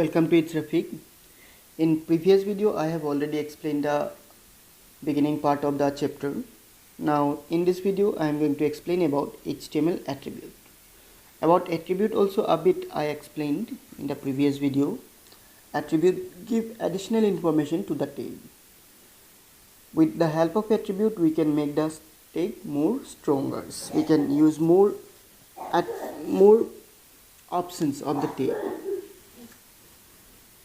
Welcome to It's Rafiq. In previous video I have already explained the beginning part of the chapter. Now in this video I am going to explain about HTML attribute. About attribute also a bit I explained in the previous video. Attribute give additional information to the tag. With the help of attribute we can make the tag more stronger. We can use more options of the tag.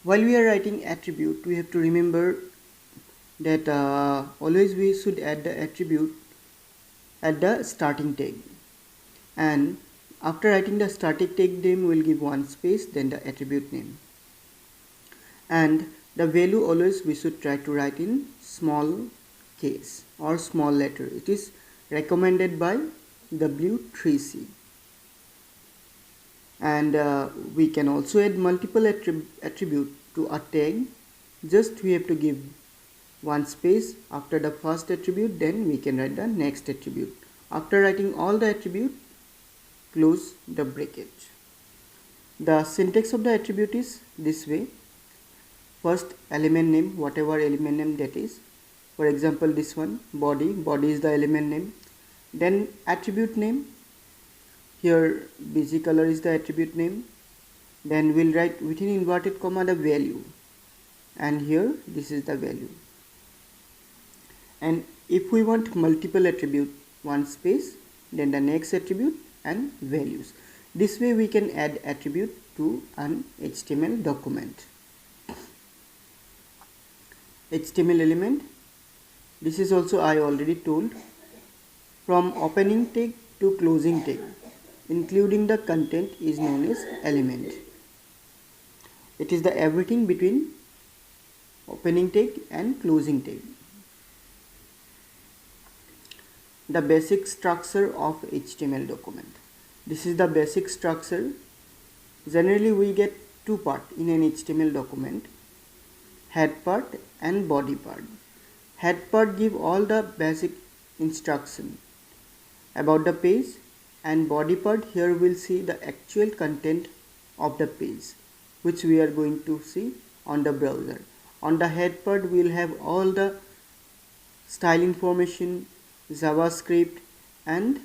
While we are writing attribute, we have to remember that always we should add the attribute at the starting tag, and after writing the static tag name we will give one space, then the attribute name, and the value always we should try to write in small case or small letter. It is recommended by W3C. And we can also add multiple attribute to a tag. Just we have to give one space after the first attribute, then we can write the next attribute. After writing all the attribute, close the bracket. The syntax of the attribute is this way. First element name, whatever element name that is. For example, this one, body is the element name. Then attribute name. Here busy color is the attribute name. Then we'll write within inverted comma the value, and here this is the value. And if we want multiple attribute, one space, then the next attribute and values. This way we can add attribute to an HTML document. HTML element, this is also I already told, from opening tag to closing tag, including the content, is known as element. It is the everything between opening tag and closing tag. The basic structure of HTML document. This is the basic structure. Generally we get two parts in an HTML document, head part and body part. Head part give all the basic instruction about the page, and body part, here we'll see the actual content of the page which we are going to see on the browser. On the head part we'll have all the style information, JavaScript and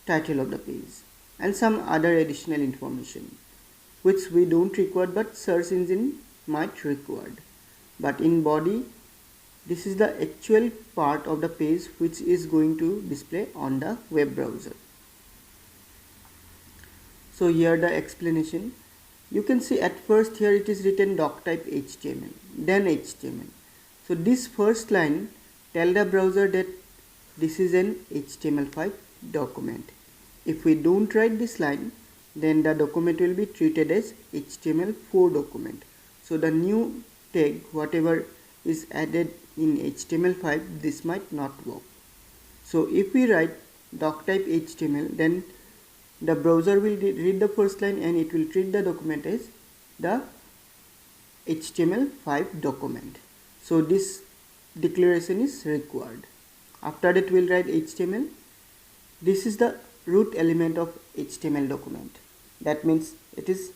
title of the page, and some other additional information which we don't require but search engine might require. But in body, this is the actual part of the page which is going to display on the web browser. So here the explanation. You can see at first here it is written doctype HTML, then HTML. So this first line tell the browser that this is an HTML5 document. If we don't write this line, then the document will be treated as HTML4 document. So the new tag, whatever is added in HTML5, this might not work. So if we write doctype HTML, then the browser will read the first line and it will treat the document as the HTML5 document. So this declaration is required. After that we'll write HTML. This is the root element of HTML document. That means it is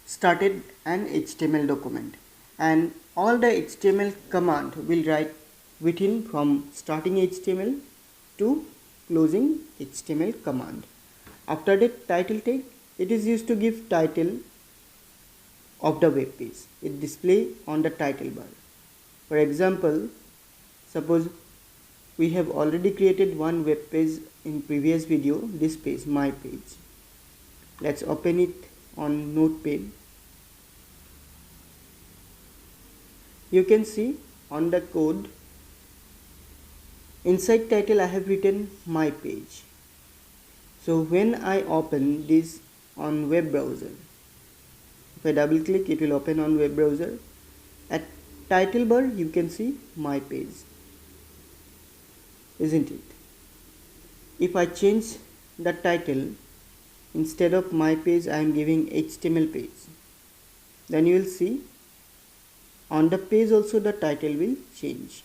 started an HTML document, and all the HTML command will write within from starting HTML to closing HTML command. After that title tag, it is used to give title of the web page. It display on the title bar. For example, suppose we have already created one web page in previous video, this page, my page. Let's open it on Notepad. You can see on the code, inside title I have written my page. So when I open this on web browser, if I double click, it will open on web browser. At title bar you can see my page, isn't it? If I change the title, instead of my page I am giving HTML page, then you will see on the page also the title will change.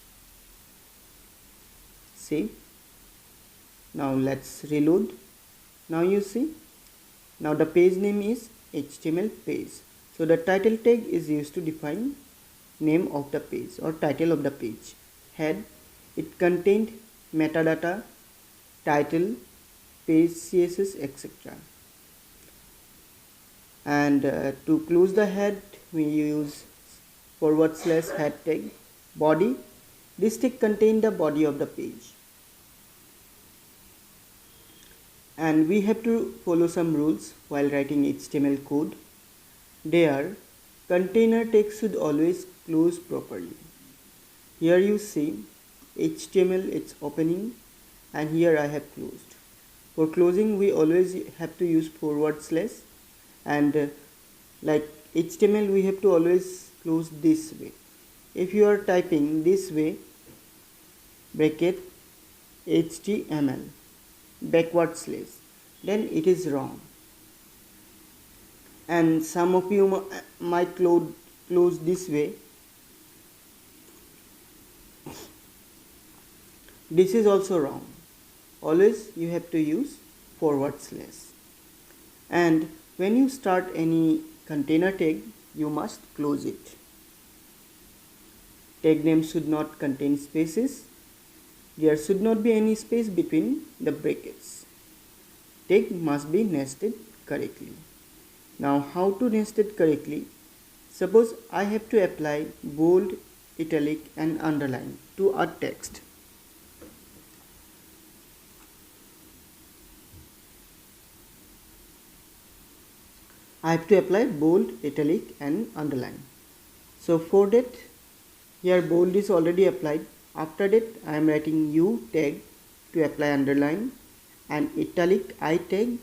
See, now let's reload. Now you see, now the page name is HTML page. So the title tag is used to define name of the page or title of the page. Head, it contained metadata, title, page CSS, etc. And to close the head, we use / head tag. Body, this tag contains the body of the page. And we have to follow some rules while writing HTML code. They are: container tag should always close properly. Here you see HTML, it's opening, and here I have closed. For closing, we always have to use / and like HTML, we have to always close this way. If you are typing this way, bracket HTML /, then it is wrong. And some of you might close this way. This is also wrong. Always you have to use /. And when you start any container tag, you must close it. Tag name should not contain spaces. There should not be any space between the brackets. Tag must be nested correctly. Now, how to nest it correctly? Suppose I have to apply bold, italic and underline to a text. I have to apply bold, italic and underline. So for that, here bold is already applied. After that, I am writing U tag to apply underline and italic I tag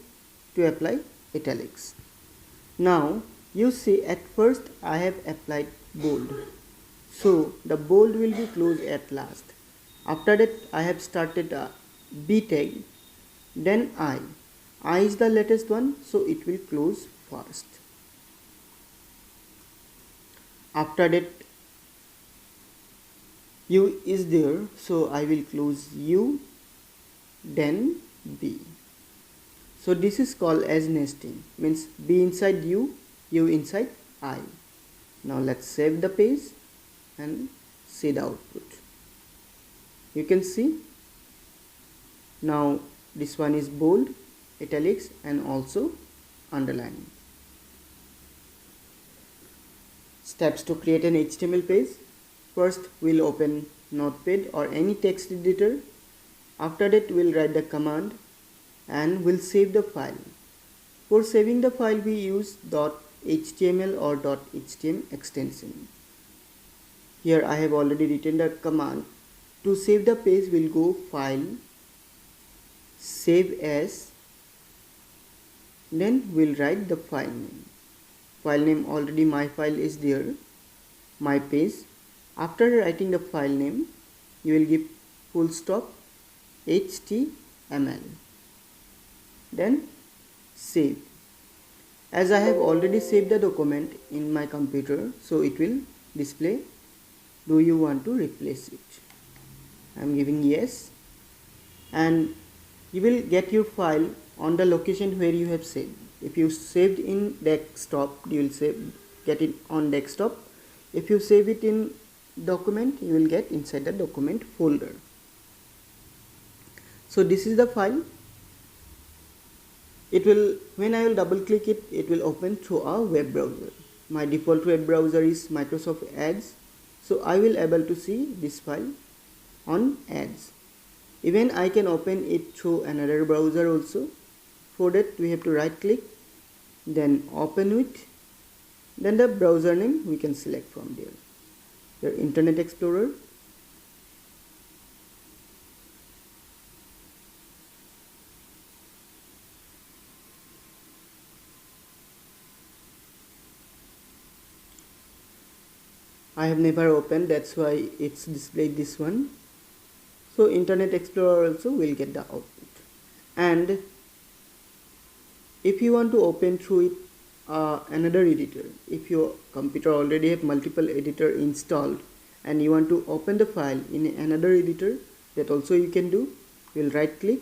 to apply italics. Now you see, at first I have applied bold, so the bold will be closed at last. After that, I have started a B tag, then I is the latest one, so it will close first. After that, U is there, so I will close U, then B. So this is called as nesting, means B inside U, U inside I. Now let's save the page and see the output. You can see now this one is bold, italics and also underlining. Steps to create an HTML page. First, we'll open Notepad or any text editor. After that, we'll write the command and we'll save the file. For saving the file, we use .html or .htm extension. Here I have already written the command. To save the page, we'll go File, Save As, then we'll write the file name. File name, already my file is there, my page. After writing the file name, you will give full stop HTML, then save. As I have already saved the document in my computer, so it will display, do you want to replace it? I am giving yes, and you will get your file on the location where you have saved. If you saved in desktop, you will get it on desktop. If you save it in document, you will get inside the document folder. So this is the file. It will, when I will double click it, it will open through a web browser. My default web browser is Microsoft Edge, so I will able to see this file on Edge. Even I can open it through another browser also. For that, we have to right click, then open with, then the browser name we can select from there. Your Internet Explorer. I have never opened, that's why it's displayed this one. So Internet Explorer also will get the output. And if you want to open through it another editor, if your computer already have multiple editor installed and you want to open the file in another editor, that also you can do. You will right click,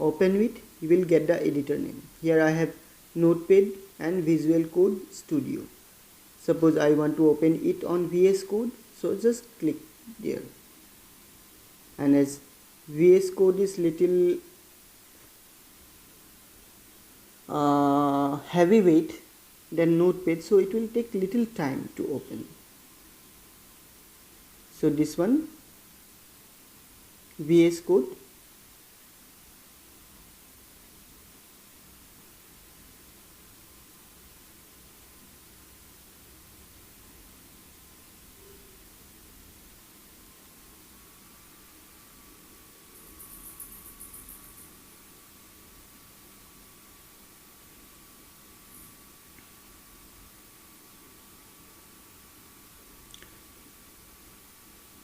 open with, you will get the editor name. Here I have Notepad and Visual Code Studio. Suppose I want to open it on VS Code, so just click there. And as VS Code is little heavyweight than Notepad, so it will take little time to open. So this one, VS Code.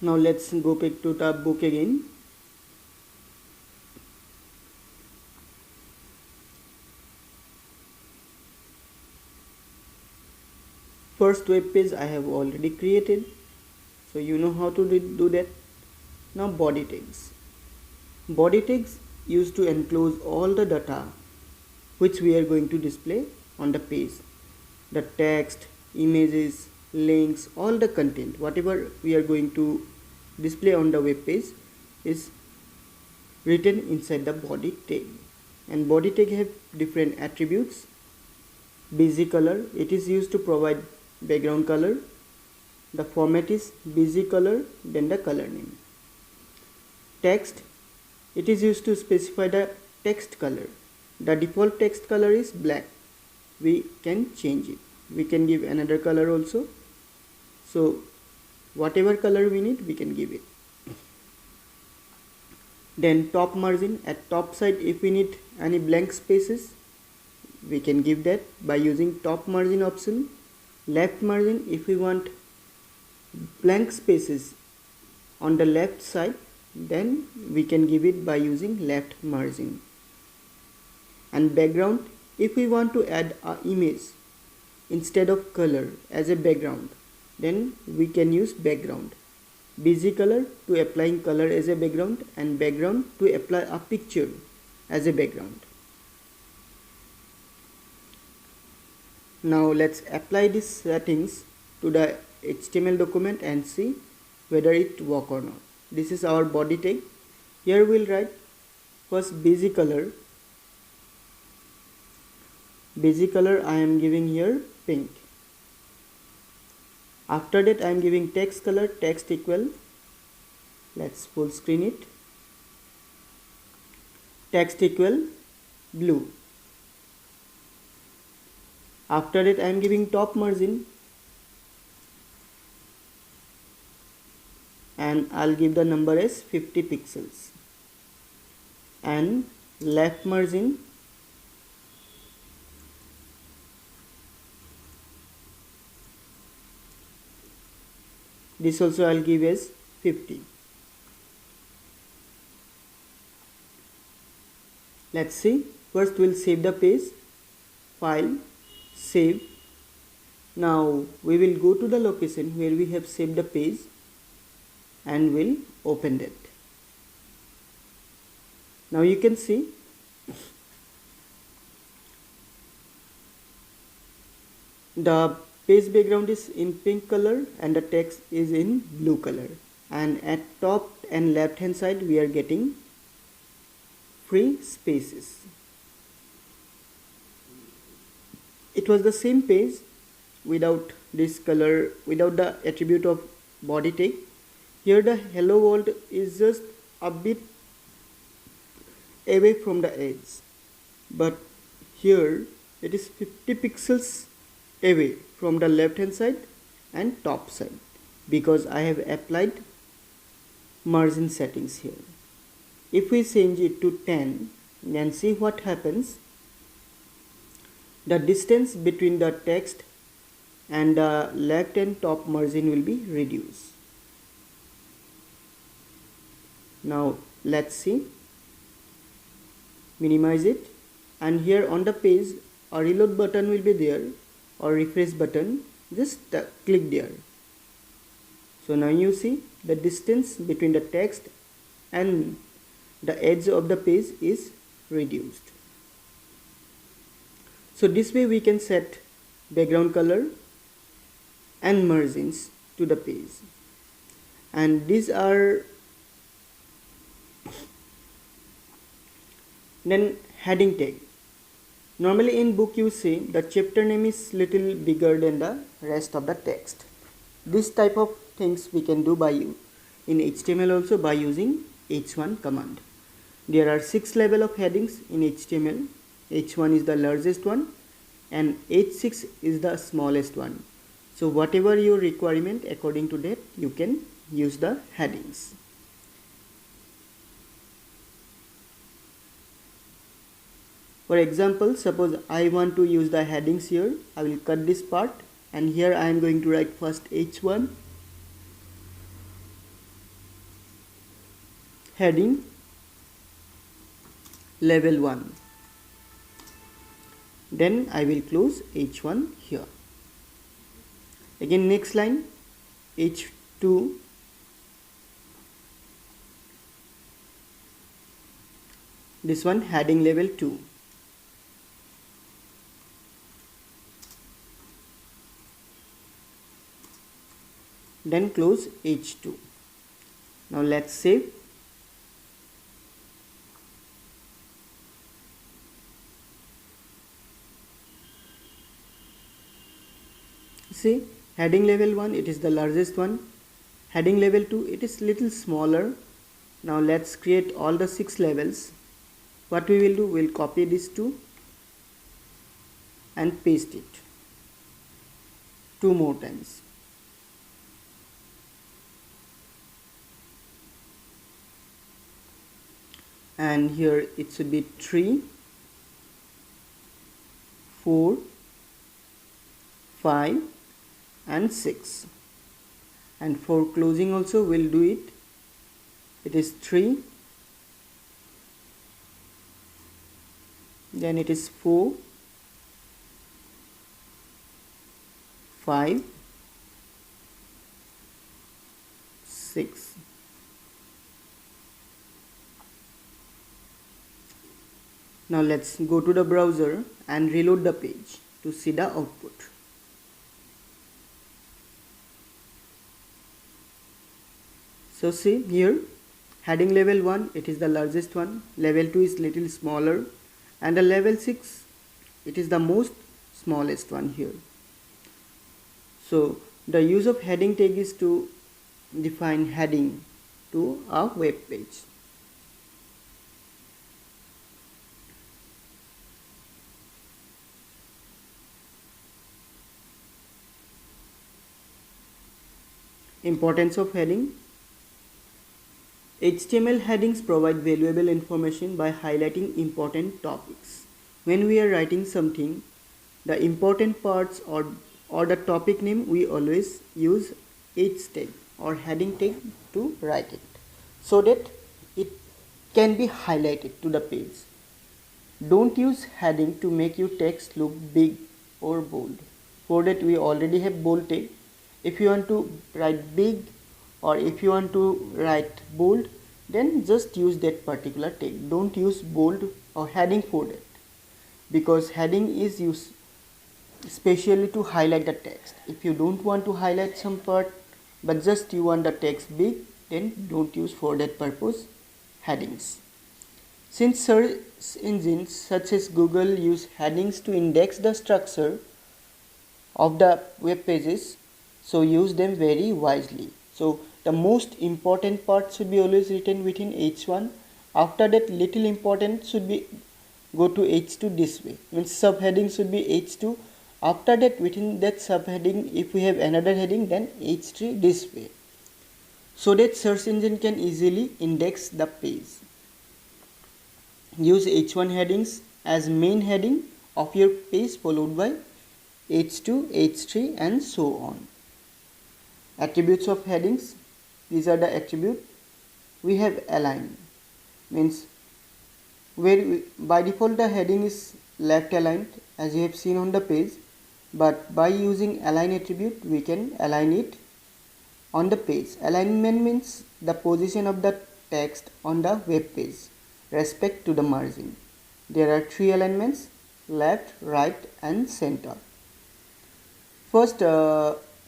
Now let's go back to the book again. First web page I have already created, so you know how to do that. Now body tags. Body tags used to enclose all the data which we are going to display on the page. The text, images, links, all the content, whatever we are going to display on the web page is written inside the body tag. And body tag have different attributes. Busy color, it is used to provide background color. The format is busy color, then the color name. Text, it is used to specify the text color. The default text color is black. We can change it. We can give another color also. So whatever color we need, we can give it. Then top margin, at top side if we need any blank spaces, we can give that by using top margin option. Left margin, if we want blank spaces on the left side, then we can give it by using left margin. And background, if we want to add an image instead of color as a background, then we can use background. Busy color to applying color as a background, and background to apply a picture as a background. Now let's apply these settings to the HTML document and see whether it works or not. This is our body tag. Here we'll write first busy color. Busy color I am giving here pink. After that I am giving text color, text equal, let's full screen it, text equal blue. After that I am giving top margin and I'll give the number as 50 pixels, and left margin this also I'll give as 50. Let's see. First we'll save the page. File, save. Now we will go to the location where we have saved the page and we'll open that. Now you can see the page background is in pink color and the text is in blue color, and at top and left hand side we are getting free spaces. It was the same page without this color, without the attribute of body tag. Here the hello world is just a bit away from the edge, but here it is 50 pixels away from the left hand side and top side, because I have applied margin settings here. If we change it to 10, then see what happens. The distance between the text and the left and top margin will be reduced. Now let's see. Minimize it, and here on the page a reload button will be there, or refresh button. Just click there. So now you see the distance between the text and the edge of the page is reduced. So this way we can set background color and margins to the page. And these are then heading tag. Normally in book you see the chapter name is little bigger than the rest of the text. This type of things we can do in HTML also by using h1 command. There are 6 level of headings in HTML. h1 is the largest one and h6 is the smallest one. So whatever your requirement, according to that you can use the headings. For example, suppose I want to use the headings here. I will cut this part and here I am going to write first h1 heading level 1. Then I will close h1 here. Again next line h2 this one heading level 2. Then close h2. Now let's save. See, heading level 1 it is the largest one, heading level 2 it is little smaller. Now let's create all the 6 levels. What we will do, we'll copy these two and paste it 2 more times. And here it should be 3, 4, 5 and 6. And for closing also we'll do it. It is 3, then it is 4, 5, 6. Now let's go to the browser and reload the page to see the output. So see here, heading level 1 it is the largest one, level 2 is little smaller, and the level 6 it is the most smallest one here. So the use of heading tag is to define heading to a web page. Importance of heading. HTML headings provide valuable information by highlighting important topics. When we are writing something, the important parts or the topic name, we always use H tag or heading tag to write it, so that it can be highlighted to the page. Don't use heading to make your text look big or bold. For that we already have bold tag. If you want to write big or if you want to write bold, then just use that particular tag. Don't use bold or heading for that, because heading is used especially to highlight the text. If you don't want to highlight some part but just you want the text big, then don't use for that purpose headings. Since search engines such as Google use headings to index the structure of the web pages, so use them very wisely. So the most important part should be always written within h1. After that, little important should be go to h2 this way, means subheading should be h2. After that, within that subheading, if we have another heading, then h3 this way, so that search engine can easily index the page. Use h1 headings as main heading of your page, followed by h2, h3 and so on. Attributes of headings. These are the attributes. We have align, means by default the heading is left aligned as you have seen on the page, but by using align attribute we can align it on the page. Alignment means the position of the text on the web page respect to the margin. There are 3 alignments: left, right and center. First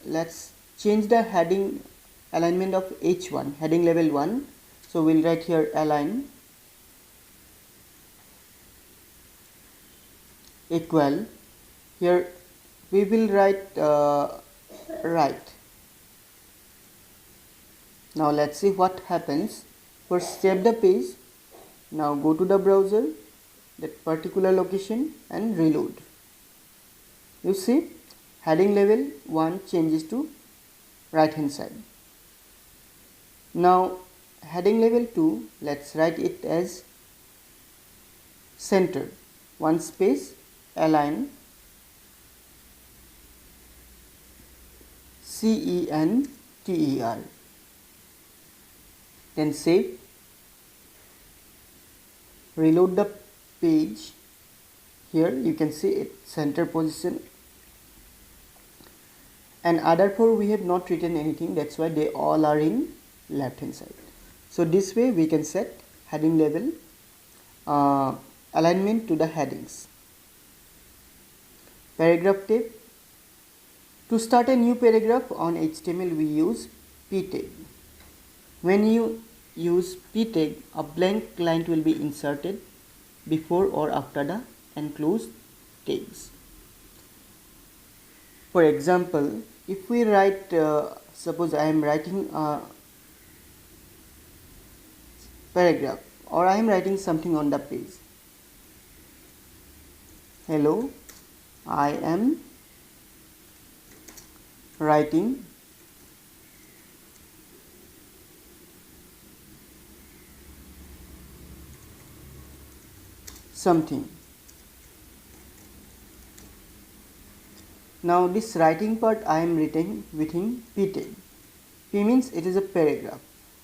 let's change the heading alignment of H1, heading level 1. So we'll write here align equal, here we will write right. Now let's see what happens. First save the page. Now go to the browser, that particular location and reload. You see heading level 1 changes to right hand side. Now heading level 2, let's write it as center, one space align CENTER. Then save, reload the page. Here you can see it center position, and other four we have not written anything, that's why they all are in left hand side. So this way we can set heading level alignment to the headings. Paragraph tag. To start a new paragraph on HTML we use p tag. When you use p tag, a blank line will be inserted before or after the enclosed tags. For example, if we write, suppose I am writing a paragraph or I am writing something on the page. Hello, I am writing something. Now this writing part I am writing within p tag. P means it is a paragraph.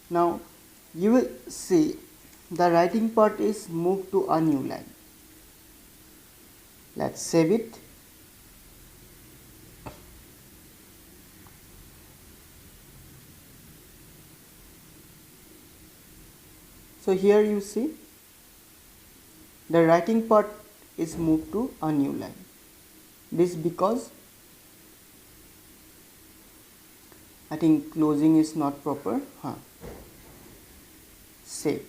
Now you will see the writing part is moved to a new line. Let's save it. So here you see the writing part is moved to a new line. This because I think closing is not proper. Save.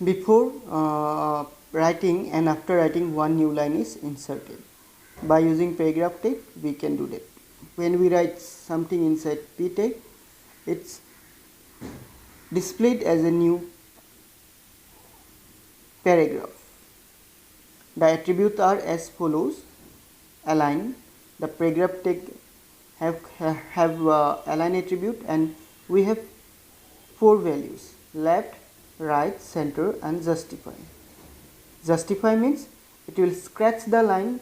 Before writing and after writing, one new line is inserted. By using paragraph tag we can do that. When we write something inside p tag, it's displayed as a new paragraph. The attributes are as follows. Align. The paragraph tag have align attribute, and we have 4 values: left, right, center and justify. Justify means it will scratch the line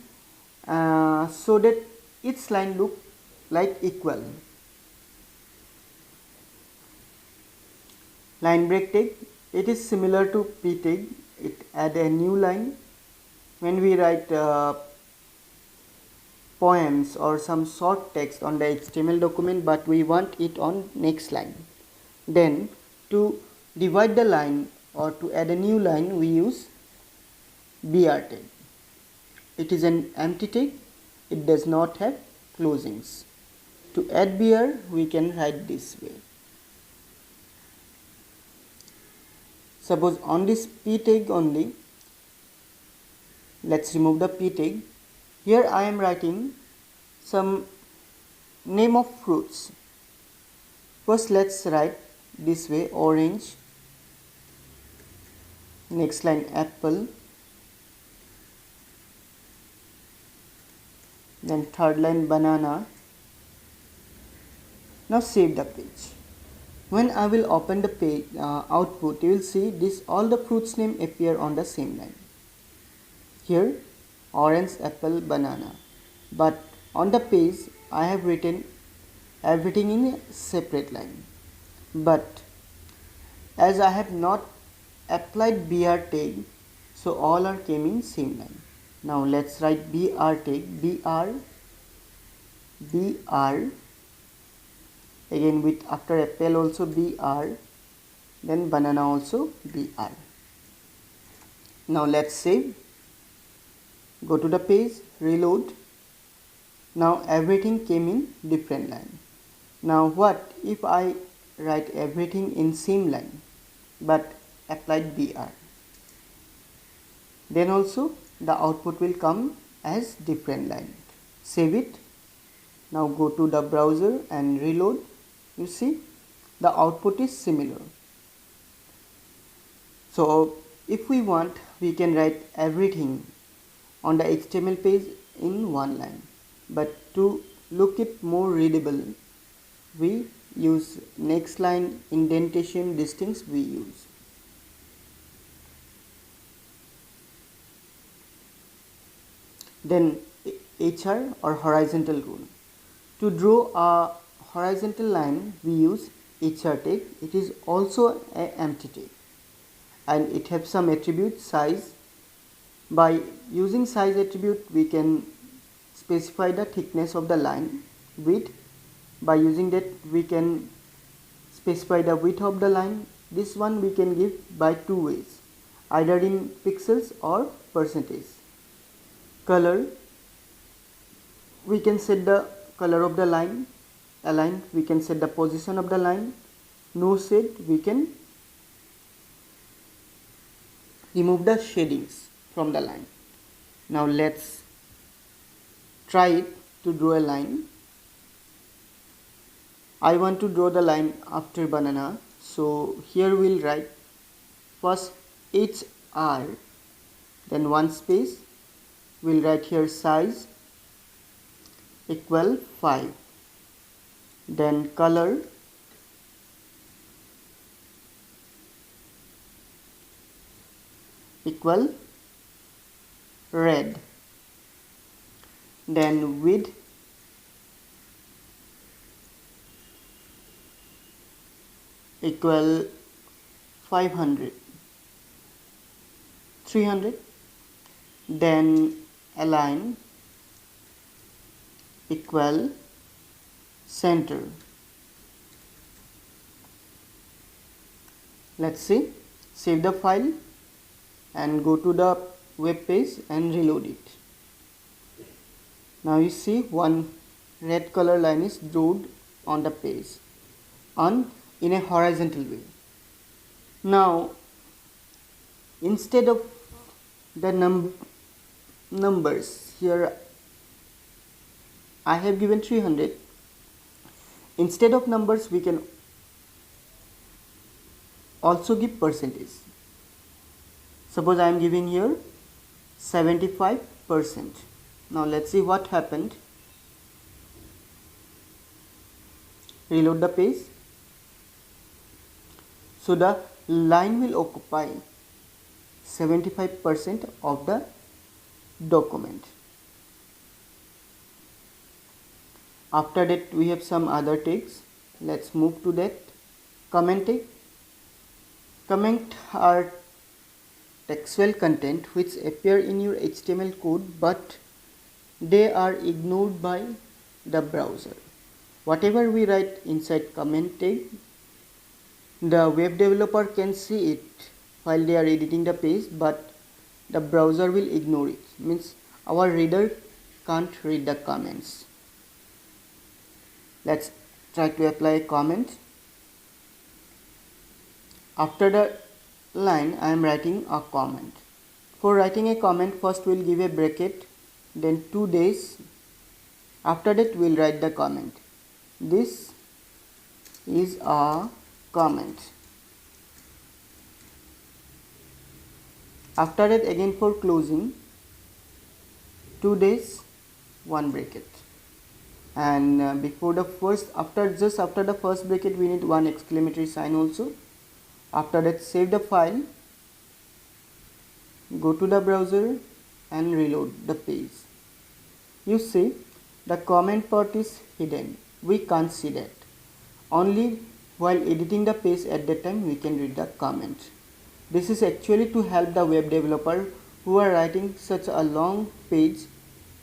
so that each line look like equal. Line break tag, it is similar to p tag. It add a new line when we write poems or some short text on the HTML document, but we want it on next line. Then to divide the line or to add a new line, we use br tag. It is an empty tag. It does not have closings. To add br, we can write this way. Suppose on this p tag only, let's remove the p tag. Here I am writing some name of fruits. First let's write this way: orange, next line apple, then third line banana. Now save the page. When I will open the page output, you will see this all the fruits name appear on the same line. Here orange, apple, banana, but on the page I have written everything in a separate line. But as I have not applied br tag, so all are came in same line. Now let's write br tag, br, again with after apple also br, then banana also BR. Now let's save, go to the page, reload. Now everything came in different line. Now what if I write everything in same line but applied BR? Then also the output will come as different line. Save it. Now go to the browser and reload. You see the output is similar. So if we want, we can write everything on the HTML page in one line, but to look it more readable, we use next line indentation. These things we use. Then HR or horizontal rule. To draw a horizontal line, we use HR tag. It is also an empty tag, and it has some attribute size. By using size attribute, we can specify the thickness of the line. Width, by using that we can specify the width of the line. This one we can give by two ways, either in pixels or percentage. Color, we can set the color of the line. Align, we can set the position of the line. No shade, we can remove the shadings from the line. Now let's try it to draw a line. I want to draw the line after banana, so here we'll write first HR, then one space, we'll write here size equal 5, then color equal red, then width equal 500, 300, then align equal center. Let's see, save the file and go to the web page and reload it. Now you see one red color line is drawn on the page in a horizontal way. Now instead of the numbers, here I have given 300. Instead of numbers, we can also give percentage. Suppose I am giving here 75%. Now let's see what happened. Reload the page. So the line will occupy 75% of the document. After that we have some other tags. Let's move to that. Comment tag. Comment are textual content which appear in your HTML code, but they are ignored by the browser. Whatever we write inside comment tag, the web developer can see it while they are editing the page, but the browser will ignore it. Means our reader can't read the comments. Let's try to apply a comment. After the line, I am writing a comment. For writing a comment, first we'll give a bracket, then 2 days. After that, we'll write the comment. This is a comment. After that, again for closing, 2 days, 1 bracket. And before the first, just after the first bracket, we need 1 exclamatory sign also. After that, save the file, go to the browser and reload the page. You see the comment part is hidden. We can't see that. Only while editing the page at that time we can read the comment. This is actually to help the web developer who are writing such a long page,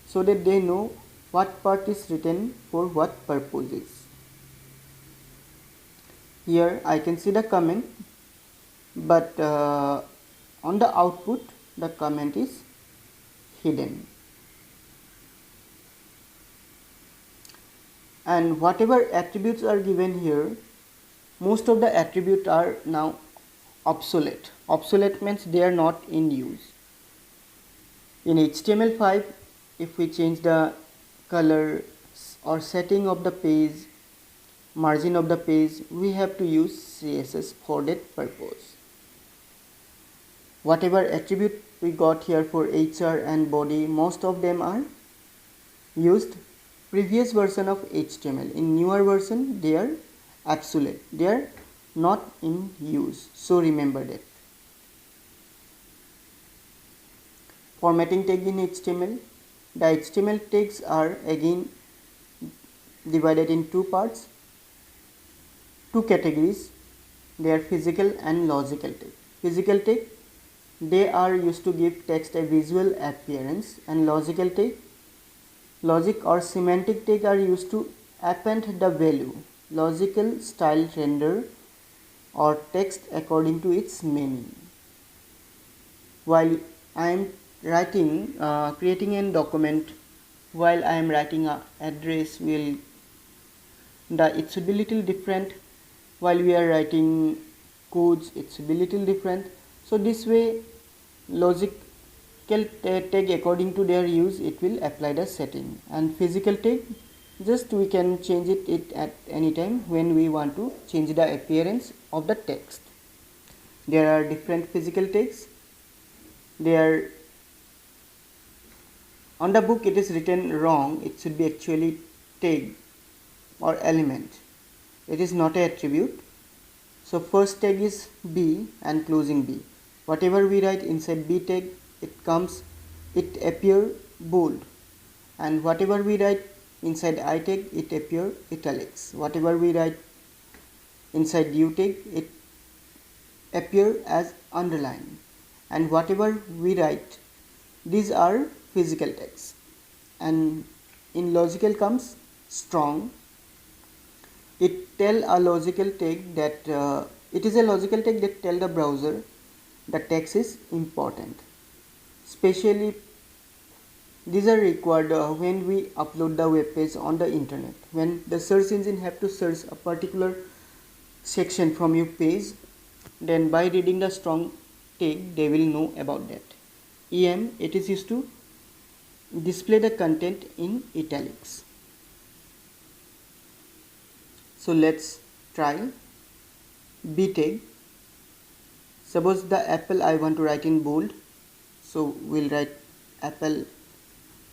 so that they know what part is written for what purposes. Here I can see the comment. but on the output the comment is hidden. And whatever attributes are given here, most of the attributes are now obsolete. Obsolete means they are not in use. In HTML5, if we change the color or setting of the page, margin of the page, we have to use CSS for that purpose. Whatever attribute we got here for HR and body, most of them are used previous version of HTML. In newer version they are obsolete, they are not in use, so remember that. Formatting tag in HTML. The HTML tags are again divided in two parts, two categories. They are physical and logical tag. Physical tag, they are used to give text a visual appearance, and logical tag, logic or semantic tag are used to append the value, logical style render or text according to its meaning. While I am writing, creating a document, while I am writing a address, it should be little different. While we are writing codes, it should be little different. So this way, logical tag according to their use, it will apply the setting, and physical tag, just we can change it at any time when we want to change the appearance of the text. There are different physical tags. They are on the book, it is written wrong. It should be actually tag or element. It is not an attribute. So first tag is B and closing B. Whatever we write inside B tag, it appear bold, and whatever we write inside I tag, it appear italics. Whatever we write inside U tag, it appear as underline, and whatever we write, these are physical tags. And in logical comes strong. It tell a logical tag that it is a logical tag that tell the browser the text is important. Especially these are required when we upload the web page on the internet. When the search engine have to search a particular section from your page, then by reading the strong tag they will know about that. EM, it is used to display the content in italics. So let's try B tag. Suppose the apple I want to write in bold, so we'll write apple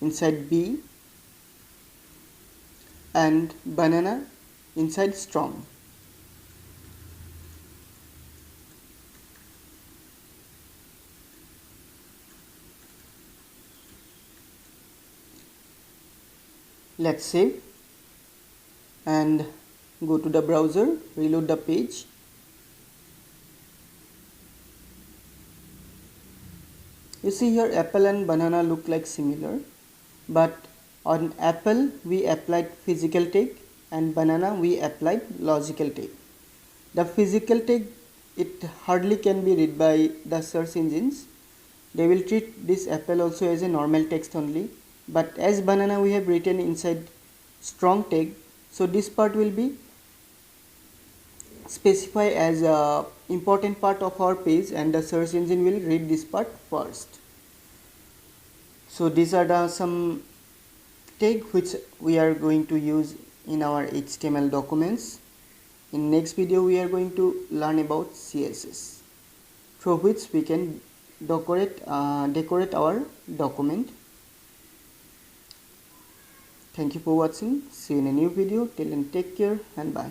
inside B and banana inside strong. Let's save and go to the browser, reload the page. You see here apple and banana look like similar, but on apple we applied physical tag and banana we applied logical tag. The physical tag, it hardly can be read by the search engines. They will treat this apple also as a normal text only, but as banana we have written inside strong tag, so this part will be specified as a important part of our page, and the search engine will read this part first. So these are some tag which we are going to use in our HTML documents. In next video we are going to learn about CSS, through which we can decorate our document. Thank you for watching. See you in a new video. Till then, take care and bye.